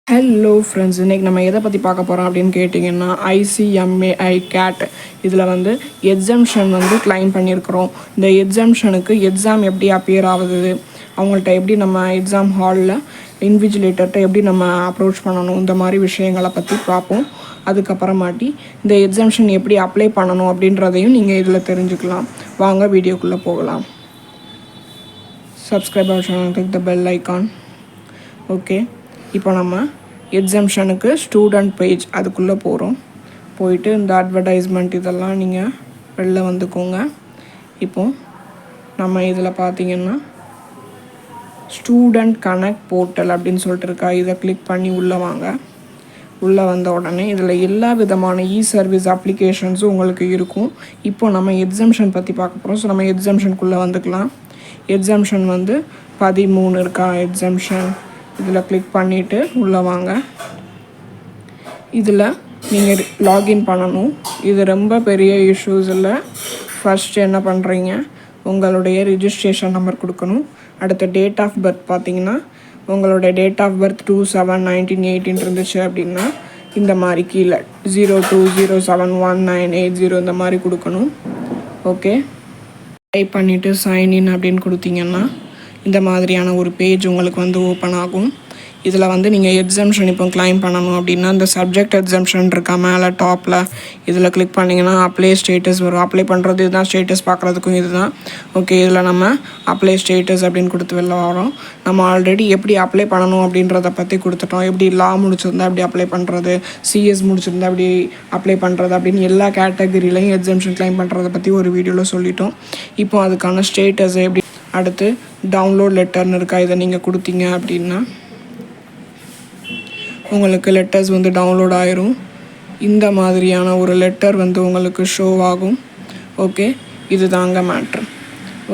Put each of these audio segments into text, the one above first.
Hello friends, இன்றைக்கி நம்ம எதை பற்றி பார்க்க போகிறோம் அப்படின்னு கேட்டிங்கன்னா ICMAI CAT இதில் வந்து எக்ஸம்ஷன் வந்து கிளைம் பண்ணியிருக்கிறோம். இந்த எக்ஸம்ஷனுக்கு எக்ஸாம் எப்படி அப்பியர் ஆகுது, அவங்கள்ட்ட எப்படி நம்ம எக்ஸாம் ஹாலில் இன்விஜிலேட்டர்கிட்ட எப்படி நம்ம அப்ரோச் பண்ணணும், இந்த மாதிரி விஷயங்களை பற்றி பார்ப்போம். அதுக்கப்புறமாட்டி இந்த எக்ஸம்ஷன் எப்படி அப்ளை பண்ணணும் அப்படின்றதையும் நீங்கள் இதில் தெரிஞ்சுக்கலாம். வாங்க வீடியோக்குள்ளே போகலாம். Subscribe our channel, click the bell icon. Okay, இப்போ நம்ம எக்ஸம்ஷனுக்கு ஸ்டூடெண்ட் பேஜ் அதுக்குள்ளே போகிறோம். போயிட்டு இந்த அட்வர்டைஸ்மெண்ட் இதெல்லாம் நீங்கள் வெளில வந்துக்கோங்க. இப்போது நம்ம இதில் பார்த்திங்கன்னா ஸ்டூடெண்ட் கனெக்ட் போர்ட்டல் அப்படின்னு சொல்லிட்டு இருக்கா, இதை கிளிக் பண்ணி உள்ளே வாங்க. உள்ளே வந்த உடனே இதில் எல்லா விதமான சர்வீஸ் அப்ளிகேஷன்ஸும் உங்களுக்கு இருக்கும். இப்போ நம்ம எக்ஸம்ஷன் பற்றி பார்க்க போகிறோம். ஸோ நம்ம எக்ஸம்ஷனுக்குள்ளே வந்துக்கலாம். எக்ஸம்ஷன் வந்து 13 இருக்கா எக்ஸம்ஷன், இதில் கிளிக் பண்ணிவிட்டு உள்ளே வாங்க. இதில் நீங்கள் லாகின் பண்ணணும். இது ரொம்ப பெரிய இஷ்யூஸ் இல்லை. ஃபஸ்ட்டு என்ன பண்ணுறீங்க, உங்களுடைய ரிஜிஸ்ட்ரேஷன் நம்பர் கொடுக்கணும். அடுத்த டேட் ஆஃப் பர்த் பார்த்தீங்கன்னா உங்களுடைய டேட் ஆஃப் பர்த் 2/7/1918 இருந்துச்சு அப்படின்னா இந்த மாதிரி கீழே 02071980 இந்த மாதிரி கொடுக்கணும். ஓகே, டைப் பண்ணிவிட்டு சைன்இன் அப்படின்னு கொடுத்தீங்கன்னா இந்த மாதிரியான ஒரு பேஜ் உங்களுக்கு வந்து ஓப்பன் ஆகும். இதில் வந்து நீங்கள் எக்ஸம்ஷன் இப்போ கிளைம் பண்ணணும் அப்படின்னா இந்த சப்ஜெக்ட் எக்ஸம்ஷன் இருக்கா மேலே டாப்பில், இதில் கிளிக் பண்ணிங்கன்னா அப்ளை ஸ்டேட்டஸ் வரும். அப்ளை பண்ணுறது இதுதான், ஸ்டேட்டஸ் பார்க்குறதுக்கும் இது தான். ஓகே, இதில் நம்ம அப்ளை ஸ்டேட்டஸ் அப்படின்னு கொடுத்து வெளில வரோம். நம்ம ஆல்ரெடி எப்படி அப்ளை பண்ணணும் அப்படின்றத பற்றி கொடுத்துட்டோம். எப்படி லா முடிச்சிருந்தா எப்படி அப்ளை பண்ணுறது, சிஎஸ் முடிச்சிருந்தா எப்படி அப்ளை பண்ணுறது அப்படின்னு எல்லா கேட்டகரியிலையும் எக்ஸம்ஷன் கிளைம் பண்ணுறதை பற்றி ஒரு வீடியோவில் சொல்லிட்டோம். இப்போ அதுக்கான ஸ்டேட்டஸ் எப்படி, அடுத்து டவுன்லோட் லெட்டர்னு இருக்கா, இதை நீங்கள் கொடுத்தீங்க அப்படின்னா உங்களுக்கு லெட்டர்ஸ் வந்து டவுன்லோட் ஆயிரும். இந்த மாதிரியான ஒரு லெட்டர் வந்து உங்களுக்கு ஷோ ஆகும். ஓகே, இது தாங்க மேட்ரு.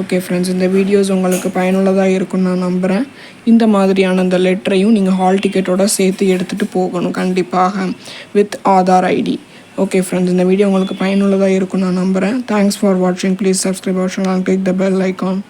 ஓகே ஃப்ரெண்ட்ஸ், இந்த வீடியோஸ் உங்களுக்கு பயனுள்ளதாக இருக்கும்னு நான் நம்புகிறேன். இந்த மாதிரியான இந்த லெட்டரையும் நீங்கள் ஹால் டிக்கெட்டோட சேர்த்து எடுத்துகிட்டு போகணும் கண்டிப்பாக, with Aadhaar ID. Okay friends, இந்த வீடியோ உங்களுக்கு பயனுள்ளதாக இருக்கும்னு நான் நம்புகிறேன். தேங்க்ஸ் ஃபார் வாட்சிங். Please subscribe our channel, click the bell icon.